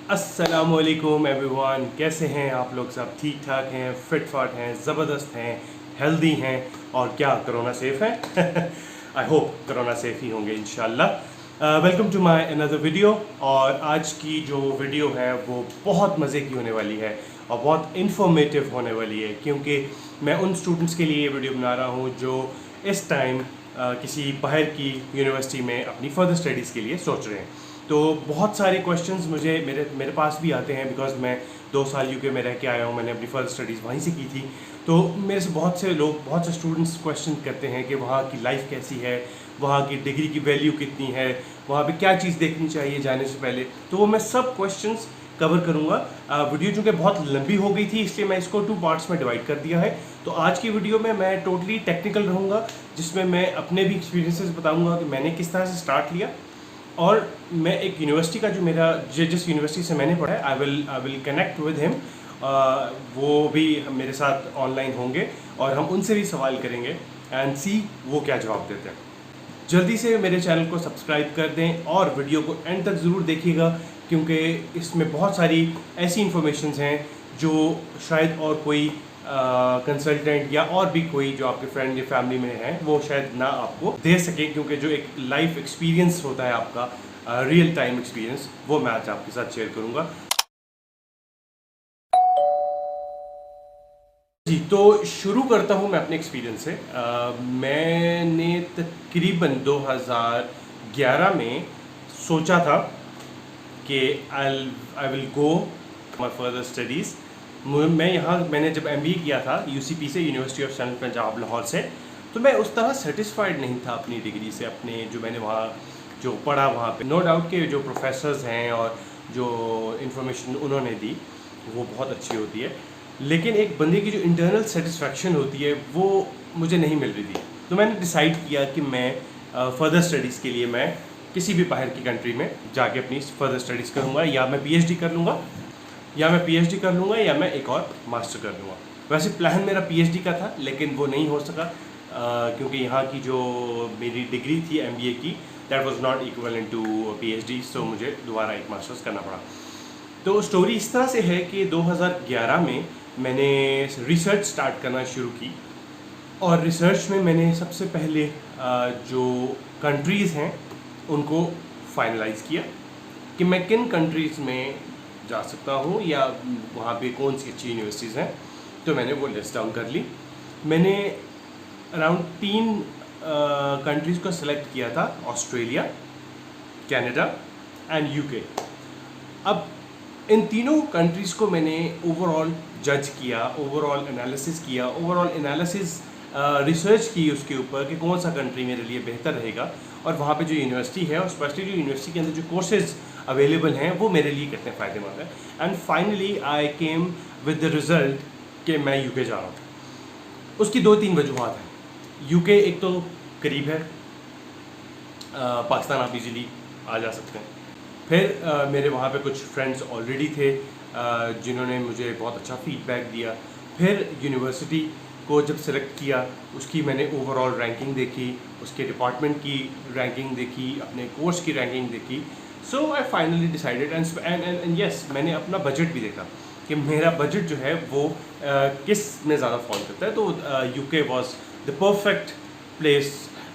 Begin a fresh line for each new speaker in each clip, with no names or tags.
अस्सलामुअलैकुम एवरीवन, कैसे हैं आप लोग? सब ठीक ठाक हैं, फिट फाट हैं, ज़बरदस्त हैं, हेल्दी हैं और क्या कोरोना सेफ़ है? आई होप कोरोना सेफ़ ही होंगे इंशाल्लाह। Welcome to my another video. और आज की जो वीडियो है वो बहुत मज़े की होने वाली है और बहुत इन्फॉर्मेटिव होने वाली है, क्योंकि मैं उन स्टूडेंट्स के लिए ये वीडियो बना रहा हूँ जो इस टाइम किसी बाहर की यूनिवर्सिटी में अपनी फर्दर स्टडीज़ के लिए सोच रहे हैं। तो बहुत सारे क्वेश्चंस मुझे मेरे पास भी आते हैं, बिकॉज मैं 2 साल यूके में रह के आया हूँ, मैंने अपनी फर्स्ट स्टडीज़ वहीं से की थी। तो मेरे से बहुत से लोग, बहुत से स्टूडेंट्स क्वेश्चन करते हैं कि वहाँ की लाइफ कैसी है, वहाँ की डिग्री की वैल्यू कितनी है, वहाँ पे क्या चीज़ देखनी चाहिए जाने से पहले। तो वो मैं सब क्वेश्चंस कवर करूँगा। वीडियो चूँकि बहुत लंबी हो गई थी, इसलिए मैं इसको 2 पार्ट्स में डिवाइड कर दिया है। तो आज की वीडियो में मैं टोटली टेक्निकल रहूँगा, जिसमें मैं अपने भी एक्सपीरियंसेस बताऊँगा कि मैंने किस तरह से स्टार्ट लिया, और मैं एक यूनिवर्सिटी का जिस यूनिवर्सिटी से मैंने पढ़ा है, I will connect with him. वो भी मेरे साथ ऑनलाइन होंगे और हम उनसे भी सवाल करेंगे एंड सी वो क्या जवाब देते हैं। जल्दी से मेरे चैनल को सब्सक्राइब कर दें और वीडियो को एंड तक ज़रूर देखिएगा, क्योंकि इसमें बहुत सारी ऐसी इन्फॉर्मेशंस हैं जो शायद और कोई कंसल्टेंट या और भी कोई जो आपके फ्रेंड या फैमिली में है वो शायद ना आपको दे सके, क्योंकि जो एक लाइफ एक्सपीरियंस होता है आपका, रियल टाइम एक्सपीरियंस, वो मैं आज आपके साथ शेयर करूँगा। जी, तो शुरू करता हूँ मैं अपने एक्सपीरियंस से। मैंने तकरीबन 2011 में सोचा था कि I will go my further studies. मैंने जब MBA किया था UCP से, university of central Punjab Lahore से, तो मैं उस तरह सेटिस्फाइड नहीं था अपनी डिग्री से, अपने जो मैंने वहाँ जो पढ़ा वहाँ पे। नो डाउट के जो प्रोफेसर्स हैं और जो इन्फॉर्मेशन उन्होंने दी वो बहुत अच्छी होती है, लेकिन एक बंदे की जो इंटरनल सेटिस्फैक्शन होती है वो मुझे नहीं मिल रही थी। तो मैंने डिसाइड किया कि मैं फर्दर स्टडीज़ के लिए मैं किसी भी बाहर की कंट्री में जाके अपनी फर्दर स्टडीज़ करूँगा, या मैं PhD कर लूँगा, या मैं एक और मास्टर कर लूँगा। वैसे प्लान मेरा PhD का था, लेकिन वो नहीं हो सका, क्योंकि यहाँ की जो मेरी डिग्री थी MBA की, that was not equivalent to PhD, सो मुझे दोबारा एक मास्टर्स करना पड़ा। तो स्टोरी इस तरह से है कि 2011 में मैंने रिसर्च स्टार्ट करना शुरू की, और रिसर्च में मैंने सबसे पहले जो कंट्रीज़ हैं उनको फाइनलाइज़ किया कि मैं किन कंट्रीज़ में जा सकता हूँ या वहाँ पे कौन सी अच्छी यूनिवर्सिटीज़ हैं। तो मैंने वो लिस्ट डाउन कर ली। मैंने अराउंड 3 कंट्रीज़ को सिलेक्ट किया था: ऑस्ट्रेलिया, कनाडा एंड UK। अब इन तीनों कंट्रीज़ को मैंने ओवरऑल जज किया, ओवरऑल एनालिसिस रिसर्च की उसके ऊपर कि कौन सा कंट्री मेरे लिए बेहतर रहेगा, और वहाँ पे जो यूनिवर्सिटी है, और स्पेशली जो यूनिवर्सिटी के अंदर जो कोर्सेज अवेलेबल हैं वो मेरे लिए कितने फ़ायदेमंद हैं। And finally I came with the result कि मैं UK जा रहा हूँ। उसकी 2-3 वजूहत हैं। UK एक तो करीब है, पाकिस्तान आप इजीली आ जा सकते हैं। फिर मेरे वहाँ पे कुछ फ्रेंड्स ऑलरेडी थे जिन्होंने मुझे बहुत अच्छा फ़ीडबैक दिया। फिर यूनिवर्सिटी को जब सेलेक्ट किया, उसकी मैंने ओवरऑल रैंकिंग देखी, उसके डिपार्टमेंट की रैंकिंग देखी, अपने कोर्स की रैंकिंग देखी। So I finally decided and yes, मैंने अपना बजट भी देखा कि मेरा बजट जो है वो किस में ज़्यादा फॉल करता है। तो UK was the perfect place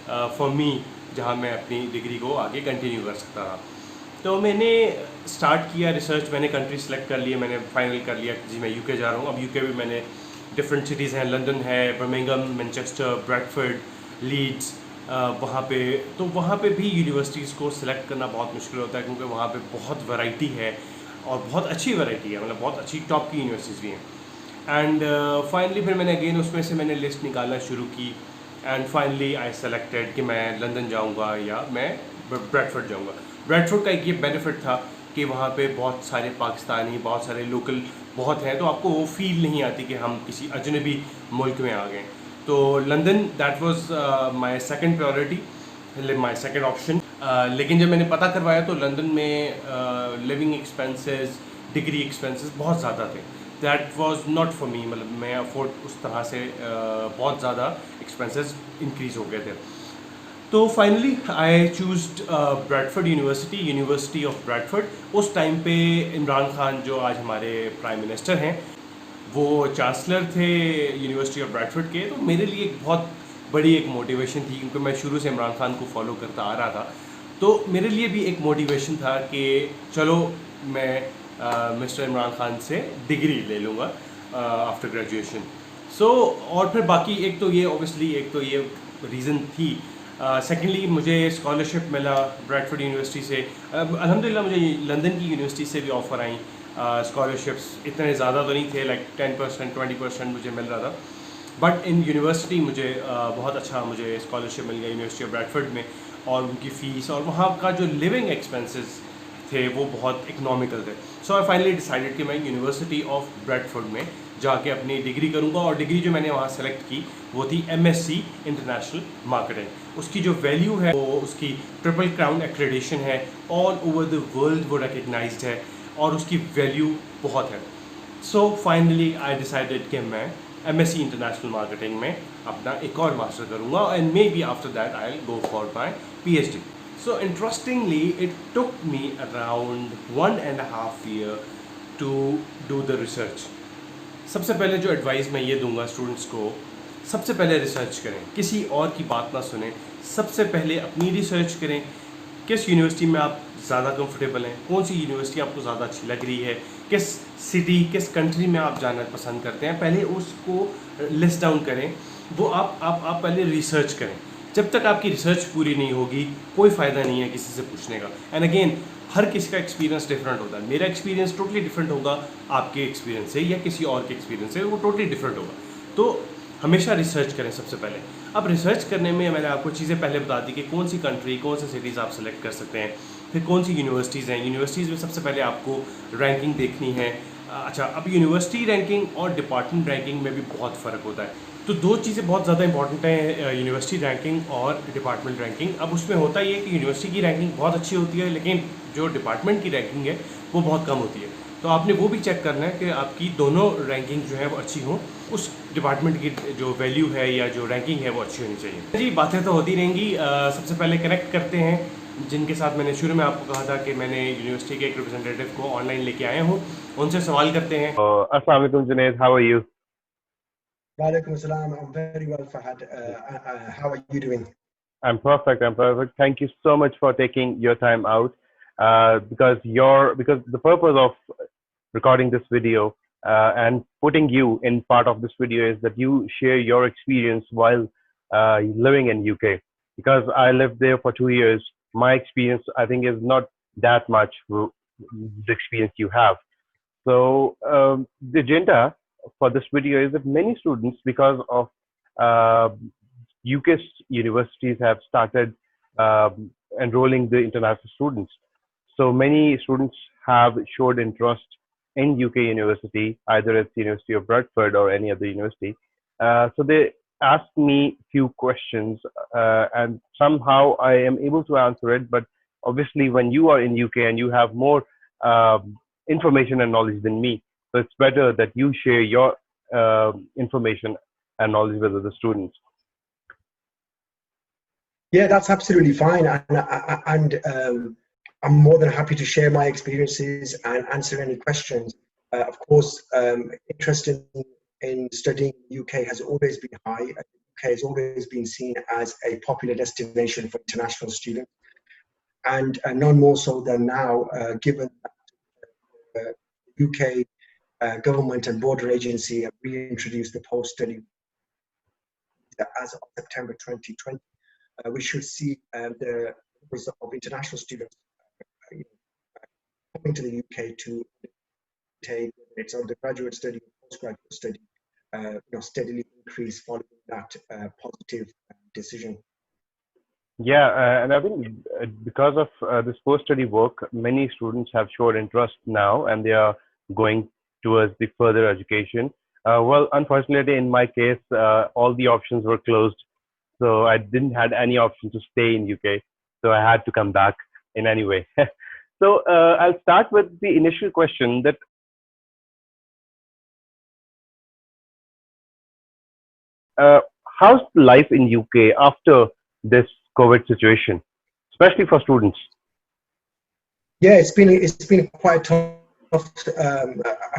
for me, जहाँ मैं अपनी डिग्री को आगे कंटिन्यू कर सकता था। तो मैंने स्टार्ट किया रिसर्च, मैंने कंट्री सेलेक्ट कर लिए, मैंने फाइनल कर लिया जी मैं UK जा रहा हूँ। अब UK में मैंने डिफरेंट सिटीज़ हैं, लंदन है, बर्मिंघम, मैनचेस्टर, ब्रैडफोर्ड, लीड्स, वहाँ पे भी यूनिवर्सिटीज़ को सिलेक्ट करना बहुत मुश्किल होता है, क्योंकि वहाँ पे बहुत वैरायटी है और बहुत अच्छी वैरायटी है, मतलब बहुत अच्छी टॉप की यूनिवर्सिटीज़ भी हैं। एंड फाइनली फिर मैंने अगेन उसमें से मैंने लिस्ट निकालना शुरू की, एंड फाइनली आई सेलेक्टेड कि मैं लंदन जाऊँगा या मैं ब्रैडफोर्ड जाऊँगा। ब्रैडफोर्ड का एक ये बेनिफिट था कि वहाँ पे बहुत सारे पाकिस्तानी, बहुत सारे लोकल बहुत हैं, तो आपको वो फील नहीं आती कि हम किसी अजनबी मुल्क में आ गए। तो London that was my second priority, my second option. लेकिन जब मैंने पता करवाया तो लंदन में लिविंग एक्सपेंसेस, डिग्री एक्सपेंसेस बहुत ज़्यादा थे। That was not for me, मतलब मैं अफोर्ड उस तरह से बहुत ज़्यादा एक्सपेंसेस इंक्रीज़ हो गए थे। तो finally I choosed Bradford university of Bradford. उस टाइम पे इमरान खान जो आज हमारे प्राइम मिनिस्टर हैं, वो चांसलर थे यूनिवर्सिटी ऑफ ब्रैडफोर्ड के। तो मेरे लिए एक बहुत बड़ी एक मोटिवेशन थी, क्योंकि मैं शुरू से इमरान खान को फॉलो करता आ रहा था। तो मेरे लिए भी एक मोटिवेशन था कि चलो मैं मिस्टर इमरान खान से डिग्री ले लूँगा आफ्टर ग्रेजुएशन। सो और फिर बाकी एक तो ये ऑब्वियसली एक तो ये रीज़न थी। सेकेंडली मुझे स्कॉलरशिप मिला ब्रैडफोर्ड यूनिवर्सिटी से। अल्हम्दुलिल्लाह मुझे लंदन की यूनिवर्सिटी से भी ऑफ़र आई स्कॉलरशिप्स। इतने ज़्यादा तो नहीं थे, लाइक 10% 20% मुझे मिल रहा था। बट इन यूनिवर्सिटी मुझे बहुत अच्छा मुझे स्कॉलरशिप मिल गया यूनिवर्सिटी ऑफ ब्रैडफोर्ड में। और उनकी फ़ीस और वहाँ का जो लिविंग एक्सपेंसेस थे वो बहुत इकनॉमिकल थे। सो आई फाइनली डिसाइडेड कि मैं यूनिवर्सिटी ऑफ ब्रैडफोर्ड में जाके अपनी डिग्री करूँगा। और डिग्री जो मैंने वहाँ सेलेक्ट की वो थी MSc इंटरनेशनल मार्केटिंग। उसकी जो वैल्यू है वो उसकी ट्रिपल क्राउन एक्रेडिशन है, ऑल ओवर द वर्ल्ड वो रिकग्नाइज्ड है और उसकी वैल्यू बहुत है। सो फाइनली आई डिसाइडेड कि मैं MSc इंटरनेशनल मार्केटिंग में अपना एक और मास्टर करूँगा, and may be after that I will go for my PhD. So interestingly, it took me around 1.5 year to do the research. सबसे पहले जो एडवाइस मैं ये दूंगा स्टूडेंट्स को, सबसे पहले रिसर्च करें, किसी और की बात ना सुने। सबसे पहले अपनी रिसर्च करें, किस यूनिवर्सिटी में आप ज़्यादा कंफर्टेबल हैं, कौन सी यूनिवर्सिटी आपको ज़्यादा अच्छी लग रही है, किस सिटी किस कंट्री में आप जाना पसंद करते हैं, पहले उसको लिस्ट डाउन करें। वो आप पहले रिसर्च करें। जब तक आपकी रिसर्च पूरी नहीं होगी कोई फ़ायदा नहीं है किसी से पूछने का। एंड अगेन हर किसी का एक्सपीरियंस डिफरेंट होता है। मेरा एक्सपीरियंस टोटली डिफरेंट होगा आपके एक्सपीरियंस से, या किसी और के एक्सपीरियंस से वो टोटली डिफरेंट होगा। तो हमेशा रिसर्च करें सबसे पहले। अब रिसर्च करने में मैंने आपको चीज़ें पहले बता दी कि कौन सी कंट्री कौन से सिटीज़ आप सेलेक्ट कर सकते हैं, फिर कौन सी यूनिवर्सिटीज़ हैं। यूनिवर्सिटीज़ में सबसे पहले आपको रैंकिंग देखनी है। अच्छा, अब यूनिवर्सिटी रैंकिंग और डिपार्टमेंट रैंकिंग में भी बहुत फ़र्क होता है। तो दो चीज़ें बहुत ज़्यादा इंपॉर्टेंट हैं, यूनिवर्सिटी रैंकिंग और डिपार्टमेंट रैंकिंग। अब उसमें होता ये है कि यूनिवर्सिटी की रैंकिंग बहुत अच्छी होती है, लेकिन जो डिपार्टमेंट की रैंकिंग है वो बहुत कम होती है। तो आपने वो भी चेक करना है कि आपकी दोनों रैंकिंग जो है वो अच्छी हों, उस डिपार्टमेंट की जो वैल्यू है या जो रैंकिंग है वो अच्छी होनी चाहिए। जी, बातें तो होती रहेंगी। सबसे पहले कनेक्ट करते हैं जिनके साथ मैंने शुरू में आपको कहा था कि मैंने यूनिवर्सिटी के एक रिप्रेजेंटेटिव को ऑनलाइन लेके आया हूँ, उनसे सवाल करते हैं।
Assalamu alaikum, Junaid. How are you?
Walaikum Assalam. I'm very well, Fahad. How are you doing?
I'm perfect. I'm perfect. Thank you so much for taking your time out. Because the purpose of recording this video and putting you in part of this video is that you share your experience while living in UK. Because I lived there for 2 years, my experience I think is not that much the experience you have. So the agenda for this video is that many students, because of uh, UK universities have started enrolling the international students. So many students have showed interest in UK university, either at the University of Bradford or any other university. So they asked me few questions, and somehow I am able to answer it. But obviously, when you are in UK and you have more information and knowledge than me, so it's better that you share your information and knowledge with the students.
Yeah, that's absolutely fine, I'm more than happy to share my experiences and answer any questions. Of course, interest in studying UK has always been high. UK has always been seen as a popular destination for international students, and none more so than now, given that the UK government and border agency have reintroduced the post-study as of September 2020. We should see the numbers of international students coming to the UK to take, whether it's undergraduate study or postgraduate study, steadily increase following that positive decision.
Yeah, and I think because of this post-study work, many students have showed interest now, and they are going towards the further education. Well, unfortunately, in my case, all the options were closed, so I didn't had any option to stay in UK, so I had to come back in any way. So I'll start with the initial question that how's life in UK after this COVID situation, especially for students?
Yeah, it's been quite a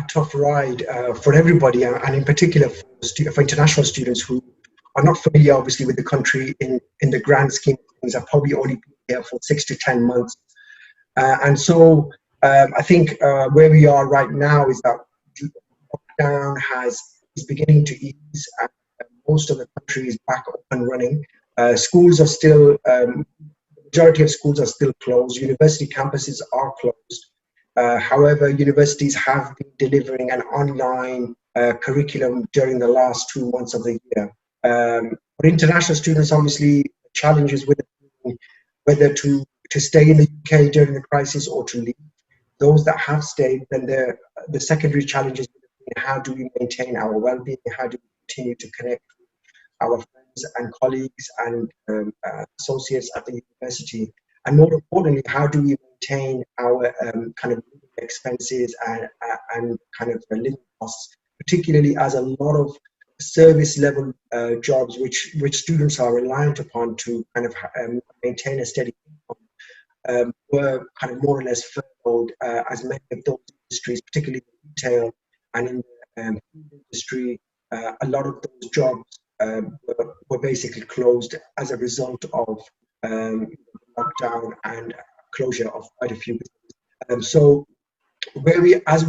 tough ride for everybody, and in particular for international students who are not familiar, obviously, with the country in the grand scheme of things. Have probably only been here for 6 to 10 months, and so I think where we are right now is that the lockdown is beginning to ease, and most of the country is back up and running. Schools are still majority of schools are still closed. University campuses are closed. However, universities have been delivering an online curriculum during the last 2 months of the year. For international students, obviously, challenges with whether to stay in the UK during the crisis or to leave. Those that have stayed, then the secondary challenges would have been how do we maintain our well-being? How do we continue to connect our friends and colleagues and associates at the university? And more importantly, how do we maintain our kind of living expenses and kind of living costs, particularly as a lot of service level jobs which students are reliant upon to kind of maintain a steady income were kind of more or less furloughed, as many of those industries, particularly retail and in the food industry, a lot of those jobs were basically closed as a result of lockdown and closure of quite a few businesses. So as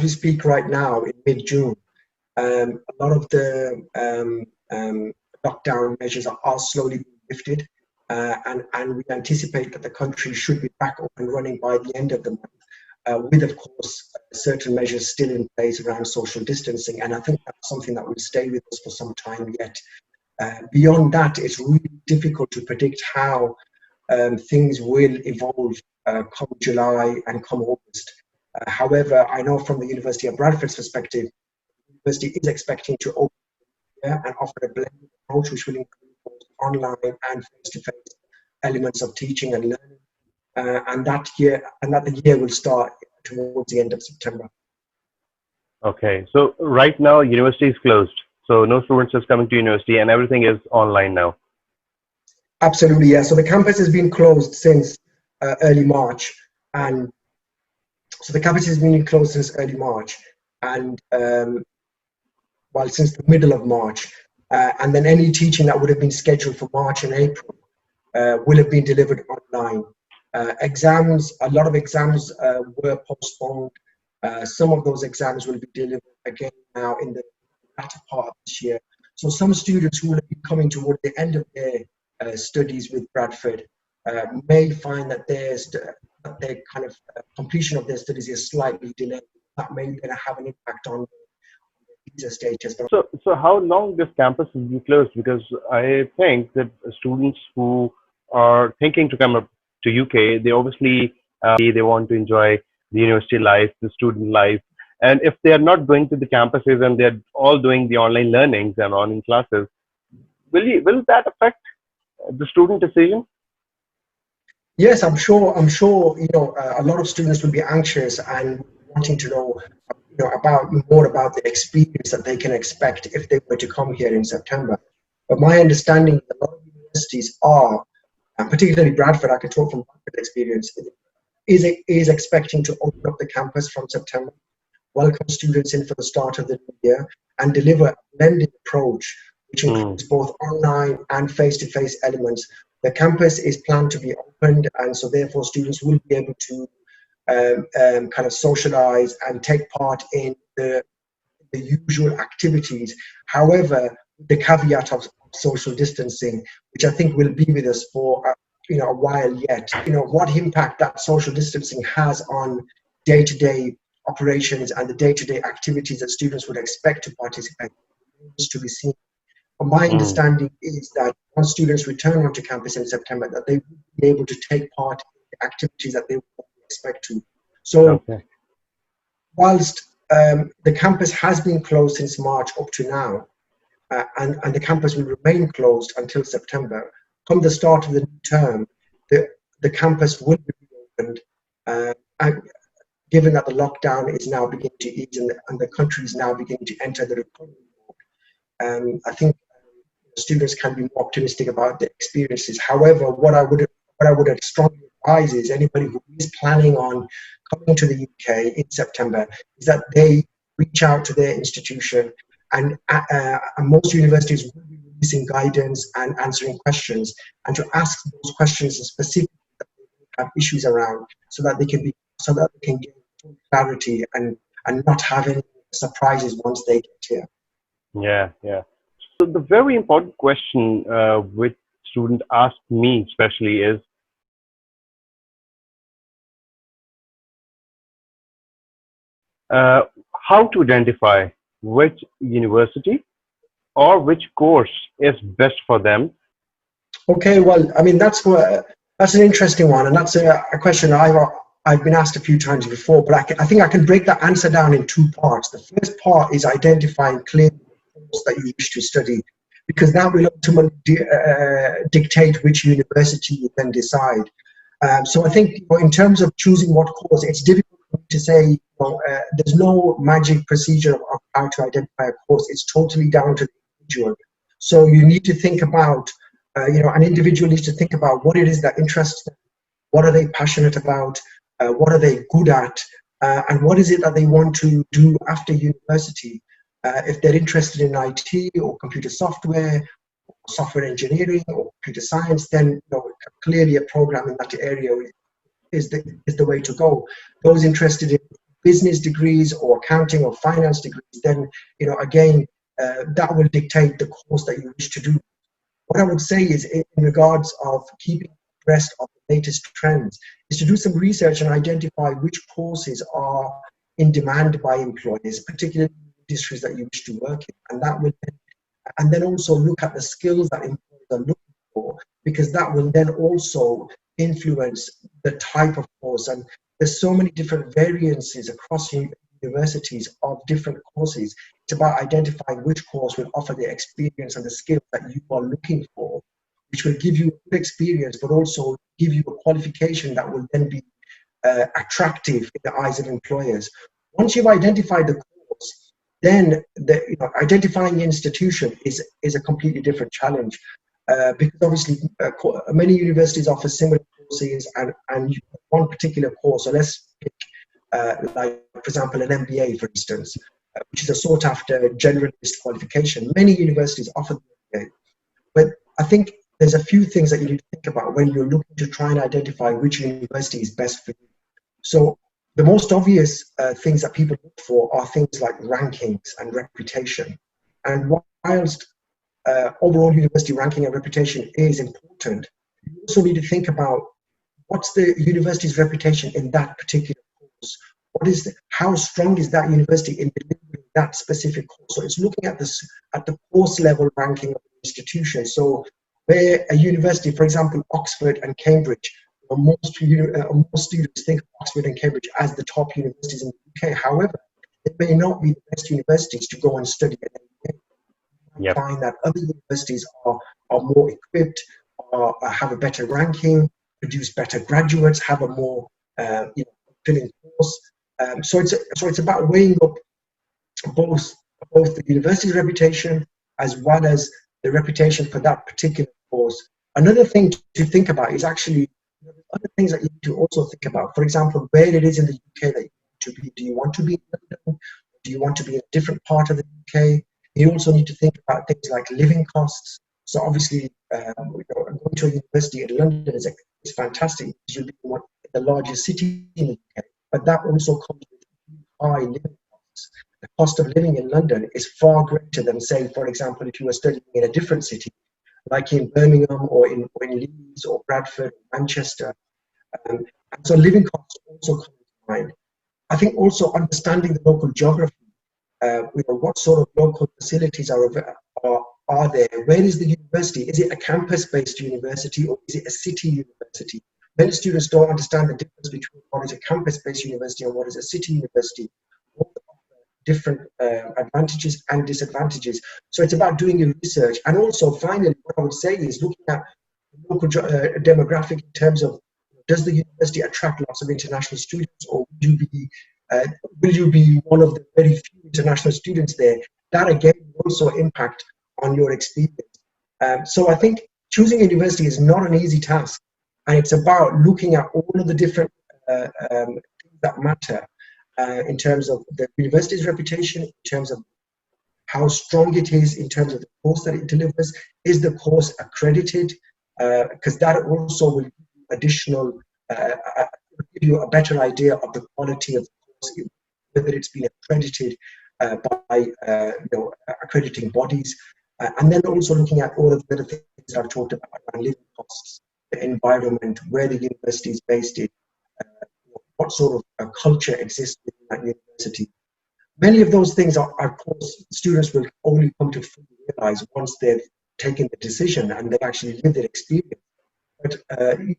we speak right now in mid-June, a lot of the lockdown measures are slowly being lifted, and we anticipate that the country should be back up and running by the end of the month, with, of course, certain measures still in place around social distancing. And I think that's something that will stay with us for some time yet. Beyond that, it's really difficult to predict how things will evolve come July and come August. However, I know from the University of Bradford's perspective, the university is expecting to open and offer a blended approach which will include both online and face-to-face elements of teaching and learning, and that the year will start towards the end of September.
Okay, so right now university is closed, so no students is coming to university, and everything is online now.
Absolutely, yeah. So the campus has been closed since early March, and so the campus has been closed since early March, and well, since the middle of March, and then any teaching that would have been scheduled for March and April will have been delivered online. Exams, a lot of exams were postponed. Some of those exams will be delivered again now in the latter part of this year. So some students who will be coming toward the end of their studies with Bradford may find that their kind of completion of their studies is slightly delayed. That may then have an impact on visa status.
So how long this campus will be closed? Because I think that students who are thinking to come up to UK, they obviously they want to enjoy the university life, the student life, and if they are not going to the campuses and they're all doing the online learnings and online classes, will that affect the student decision?
Yes, I'm sure. You know, a lot of students will be anxious and wanting to know, about more about the experience that they can expect if they were to come here in September. But my understanding is a lot of universities are, and particularly Bradford, I can talk from Bradford experience, is expecting to open up the campus from September, welcome students in for the start of the new year, and deliver a blended approach which includes both online and face-to-face elements. The campus is planned to be opened, and so therefore students will be able to kind of socialize and take part in the usual activities. However, the caveat of social distancing, which I think will be with us for a while yet. What impact that social distancing has on day-to-day operations and the day-to-day activities that students would expect to participate in is to be seen. But my understanding is that once students return onto campus in September, that they will be able to take part in the activities that they would expect to. So,
Okay.
whilst the campus has been closed since March up to now, and the campus will remain closed until September, come the start of the new term, the campus will be reopened, and given that the lockdown is now beginning to ease and the country is now beginning to enter the recovery mode. I think students can be more optimistic about their experiences. However, what I would strongly advise is anybody who is planning on coming to the UK in September is that they reach out to their institution, and most universities will be releasing guidance and answering questions, and to ask those questions specifically that they have issues around, so that they can get full clarity and not have any surprises once they get here.
Yeah, yeah. So the very important question which students ask me especially is, how to identify which university or which course is best for them.
Okay, well, I mean, that's an interesting one, and that's a question I've been asked a few times before, but I think I can break that answer down in two parts. The first part is identifying clearly the course that you wish to study, because that will ultimately dictate which university you then decide. So I think, in terms of choosing what course, it's difficult to say. There's no magic procedure of how to identify a course. It's totally down to the individual. So you need to think about, an individual needs to think about what it is that interests them, what are they passionate about, what are they good at, and what is it that they want to do after university. If they're interested in IT or computer software, software engineering or computer science, then clearly a program in that area is the way to go. Those interested in business degrees or accounting or finance degrees, then again, that will dictate the course that you wish to do. What I would say is, in regards of keeping abreast of the latest trends, is to do some research and identify which courses are in demand by employers, particularly industries that you wish to work in, and then also look at the skills that employers are looking for, because that will then also influence the type of course. And there's so many different variances across universities of different courses. It's about identifying which course will offer the experience and the skills that you are looking for, which will give you a good experience, but also give you a qualification that will then be attractive in the eyes of employers. Once you've identified the course, then identifying the institution is a completely different challenge, because obviously many universities offer similar courses and one particular course. So let's pick, like, for example, an MBA, for instance, which is a sought after generalist qualification. Many universities offer the MBA, but I think there's a few things that you need to think about when you're looking to try and identify which university is best for you. So the most obvious things that people look for are things like rankings and reputation. And whilst overall university ranking and reputation is important, you also need to think about what's the university's reputation in that particular course. How strong is that university in delivering that specific course? So it's looking at the course level ranking of the institution. So where a university, for example, Oxford and Cambridge, most students think of Oxford and Cambridge as the top universities in the UK. However, they may not be the best universities to go and study at MBA.
Yep.
Find that other universities are more equipped, have a better ranking, produce better graduates, have a more filling course. So it's about weighing up both the university's reputation as well as the reputation for that particular course. Another thing to think about is actually other things that you need to also think about. For example, where it is in the UK that you want to be. Do you want to be in London? Do you want to be in a different part of the UK? You also need to think about things like living costs. So obviously, going to a university in London is fantastic because you'll be in the largest city in the UK. But that also comes with high living costs. The cost of living in London is far greater than, say, for example, if you were studying in a different city, like in Birmingham or in Leeds or Bradford, Manchester. And so living costs also come to mind. I think also understanding the local geography, what sort of local facilities are there? Where is the university? Is it a campus-based university or is it a city university? Many students don't understand the difference between what is a campus-based university and what is a city university. Different advantages and disadvantages. So it's about doing your research. And also, finally, what I would say is looking at the local demographic in terms of, does the university attract lots of international students, or will you be one of the very few international students there? That again will also impact on your experience. So I think choosing a university is not an easy task, and it's about looking at all of the different things that matter in terms of the university's reputation, in terms of how strong it is in terms of the course that it delivers. Is the course accredited? Because that also will give you additional, give you a better idea of the quality of the course, whether it's been accredited by accrediting bodies, and then also looking at all of the other things I've talked about around living costs, the environment, where the university is based in, what sort of culture exists within that university. Many of those things are, of course, students will only come to fully realize once they've taken the decision and they actually live their experience. But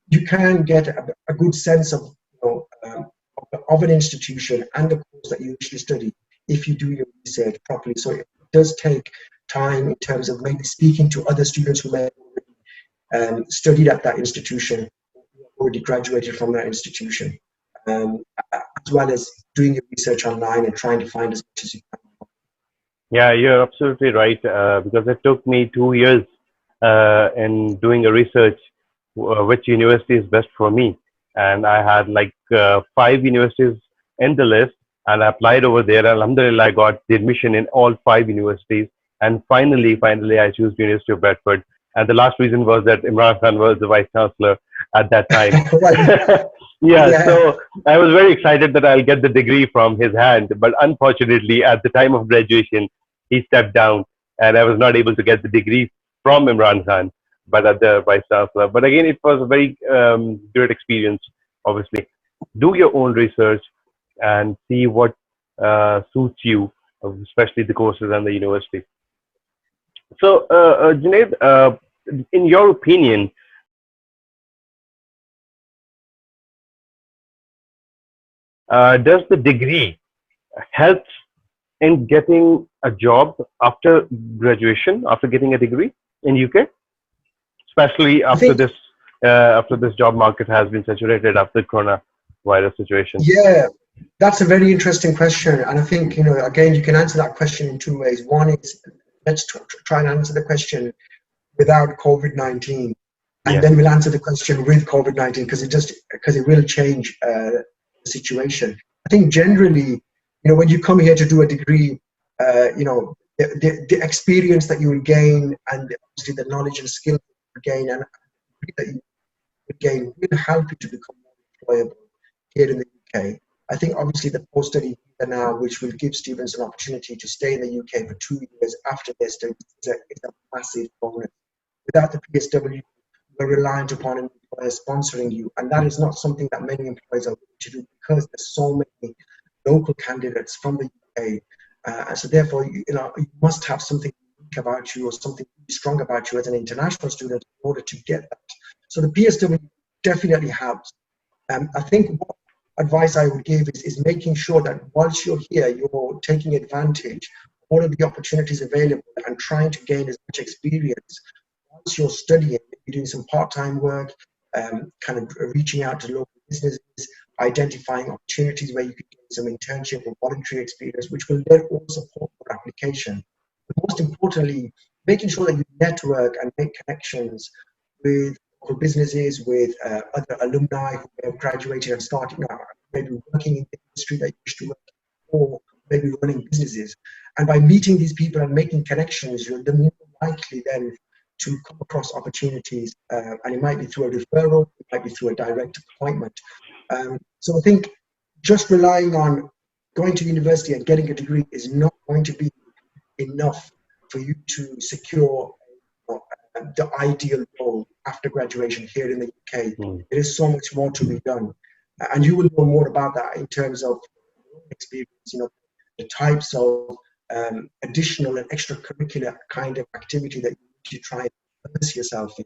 you can get a good sense of, of an institution and the course that you actually study if you do your research properly. So it does take time in terms of maybe speaking to other students who may have already studied at that institution, already graduated from that institution, as well as doing your research online and trying to find as much as you can.
Yeah, you're absolutely right. Because it took me 2 years in doing a research which university is best for me, and I had like 5 universities in the list, and I applied over there. Alhamdulillah, I got the admission in all 5 universities, and finally, I chose University of Bradford. And the last reason was that Imran Khan was the vice chancellor at that time.
Right.
Yeah,
Yeah.
so I was very excited that I'll get the degree from his hand, but unfortunately, at the time of graduation, he stepped down, and I was not able to get the degree from Imran Khan, but at the vice chancellor. But again, it was a very great experience. Obviously, do your own research and see what suits you, especially the courses and the university. So, Junaid, in your opinion, does the degree help in getting a job after graduation, after getting a degree in UK, especially
I think,
after this job market has been saturated after the coronavirus situation?
yeah, that's a very interesting question. And I think, again, you can answer that question in two ways. One is, let's try and answer the question without COVID-19. And
Yeah,
then we'll answer the question with COVID-19 because it will change the situation. I think generally, when you come here to do a degree, the experience that you will gain and obviously the knowledge and skill that you will gain and that you will gain will help you to become more employable here in the UK. I think obviously the post-study visa now, which will give students an opportunity to stay in the UK for 2 years after their studies, is a massive bonus. Without the PSW, you're reliant upon an employer sponsoring you, and that is not something that many employers are willing to do because there's so many local candidates from the UK. So therefore, you must have something unique about you or something strong about you as an international student in order to get that. So the PSW definitely helps. I think what advice I would give is making sure that once you're here, you're taking advantage of all of the opportunities available and trying to gain as much experience. Once you're studying, you're doing some part-time work, kind of reaching out to local businesses, identifying opportunities where you could get some internship or voluntary experience, which will then all support your application. But most importantly, making sure that you network and make connections with local businesses, with other alumni who have graduated and started now, maybe working in the industry that you wish to work in, or maybe running businesses. And by meeting these people and making connections, you're the more likely then to come across opportunities, and it might be through a referral, it might be through a direct appointment. So I think just relying on going to university and getting a degree is not going to be enough for you to secure the ideal role after graduation here in the UK.
mm,
There is so much more to be done, and you will know more about that in terms of experience. The types of additional and extracurricular kind of activity that you try and immerse yourself in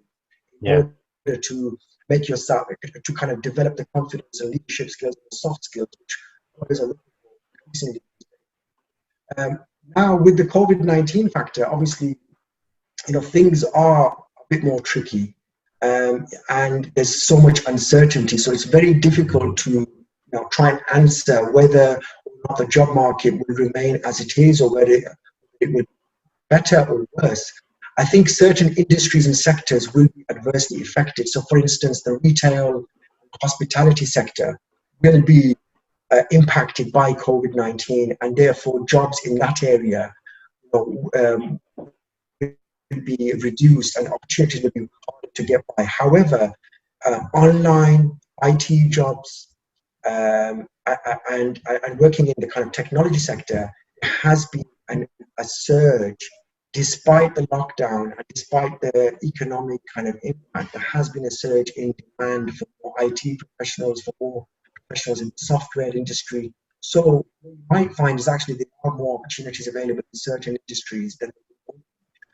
yeah,
order to make yourself to kind of develop the confidence and leadership skills and soft skills which others are looking for increasingly. Now with the COVID-19 factor, obviously, things are a bit more tricky, and there's so much uncertainty. So it's very difficult to try and answer whether or not the job market will remain as it is or whether it will be better or worse. I think certain industries and sectors will be adversely affected. So, for instance, the retail, hospitality sector will be impacted by COVID-19, and therefore jobs in that area will be reduced and opportunities will be harder to get by. However, online IT jobs and working in the kind of technology sector has been a surge. Despite the lockdown and despite the economic kind of impact, there has been a surge in demand for more IT professionals, for more professionals in the software industry. So what you might find is actually there are more opportunities available in certain industries than.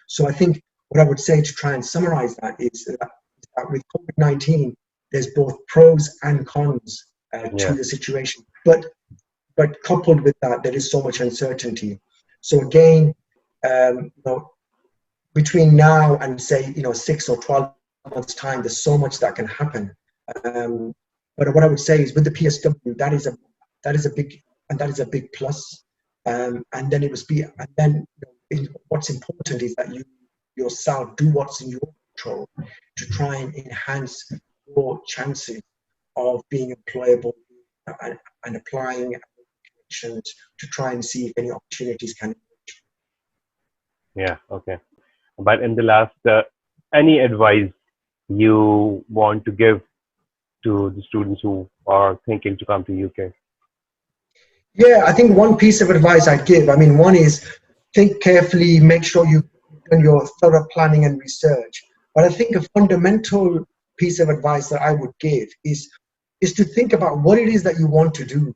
So I think what I would say to try and summarize that is that with COVID-19, there's both pros and cons to the situation. But coupled with that, there is so much uncertainty. So again, between now and say 6 or 12 months time, there's so much that can happen. But what I would say is with the PSW, that is a big plus. And then what's important is that you yourself do what's in your control to try and enhance your chances of being employable and applying connections to try and see if any opportunities can emerge.
Yeah, okay. But in the last, any advice you want to give to the students who are thinking to come to UK?
Yeah, I think one piece of advice I'd give, one is think carefully, make sure you've done your thorough planning and research. But I think a fundamental piece of advice that I would give is to think about what it is that you want to do.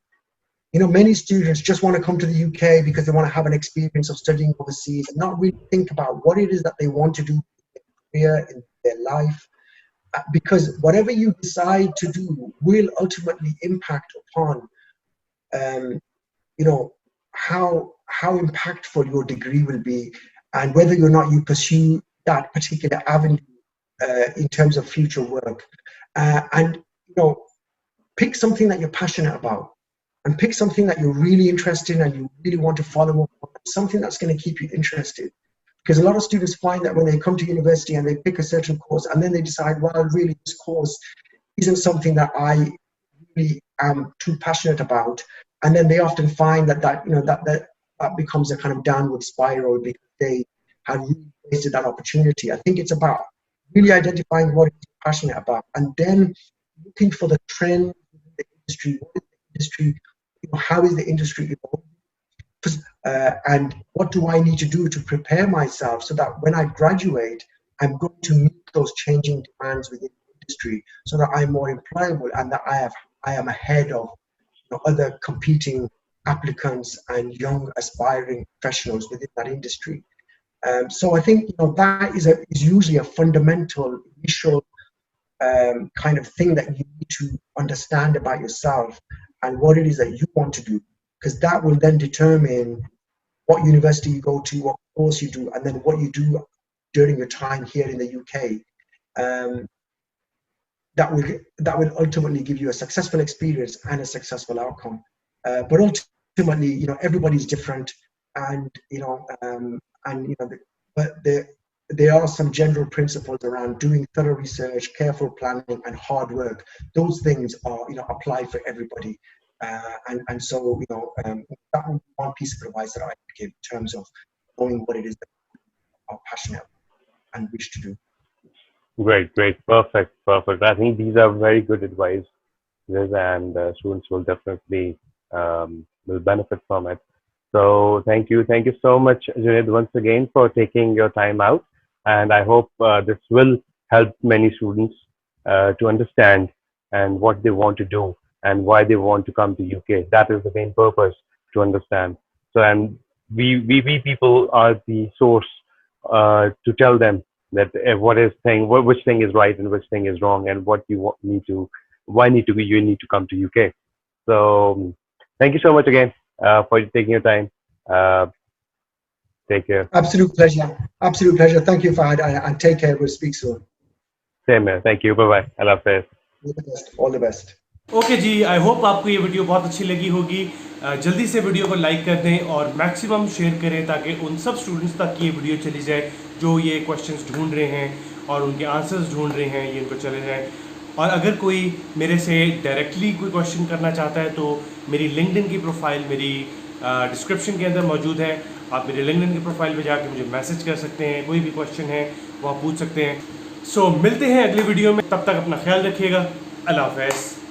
Many students just want to come to the UK because they want to have an experience of studying overseas and not really think about what it is that they want to do in their career, in their life. Because whatever you decide to do will ultimately impact upon, how impactful your degree will be, and whether or not you pursue that particular avenue in terms of future work. And pick something that you're passionate about, and pick something that you're really interested in and you really want to follow up on, something that's going to keep you interested. Because a lot of students find that when they come to university and they pick a certain course and then they decide, well, really this course isn't something that I really am too passionate about. And then they often find that becomes a kind of downward spiral because they have really wasted that opportunity. I think it's about really identifying what you're passionate about and then looking for the trend in the industry. What is the industry? How is the industry evolving? And what do I need to do to prepare myself so that when I graduate, I'm going to meet those changing demands within the industry so that I'm more employable and that I am ahead of other competing applicants and young aspiring professionals within that industry. So I think that is usually a fundamental initial kind of thing that you need to understand about yourself and what it is that you want to do, because that will then determine what university you go to, what course you do, and then what you do during your time here in the UK. That will ultimately give you a successful experience and a successful outcome. But ultimately, everybody's different, and but there are some general principles around doing thorough research, careful planning, and hard work. Those things are apply for everybody. And so that would be one piece of advice that I would give in terms of knowing what it is that you are passionate about and wish to do.
Great, perfect. I think these are very good advice, and students will definitely will benefit from it. So thank you so much, Junaid, once again for taking your time out, and I hope this will help many students to understand and what they want to do and why they want to come to UK. That is the main purpose, to understand. So, and we people are the source to tell them that which thing is right and which thing is wrong, and what you need to come to UK. So thank you so much again for taking your time. Take care.
Absolute pleasure. Thank you, Fahad, and take care. We'll speak soon.
Same here. Thank you. Bye bye. I love this.
All the best.
Okay ji, I hope आपको ये video बहुत अच्छी लगी होगी। जल्दी से video को like कर दें और मैक्सिमम शेयर करें ताकि उन सब स्टूडेंट्स तक ये वीडियो चली जाए जो ये क्वेश्चंस ढूंढ रहे हैं और उनके आंसर्स ढूंढ रहे हैं, ये इनको चले जाए। और अगर कोई मेरे से डायरेक्टली कोई क्वेश्चन करना चाहता है तो मेरी लिंक्डइन की प्रोफाइल मेरी डिस्क्रिप्शन के अंदर मौजूद है। आप मेरे लिंक्डइन की प्रोफाइल पे जाके मुझे मैसेज कर सकते हैं, कोई भी क्वेश्चन है वो आप पूछ सकते हैं। सो मिलते हैं अगले वीडियो में, तब तक अपना ख्याल रखिएगा। अल्लाह हाफ़िज़।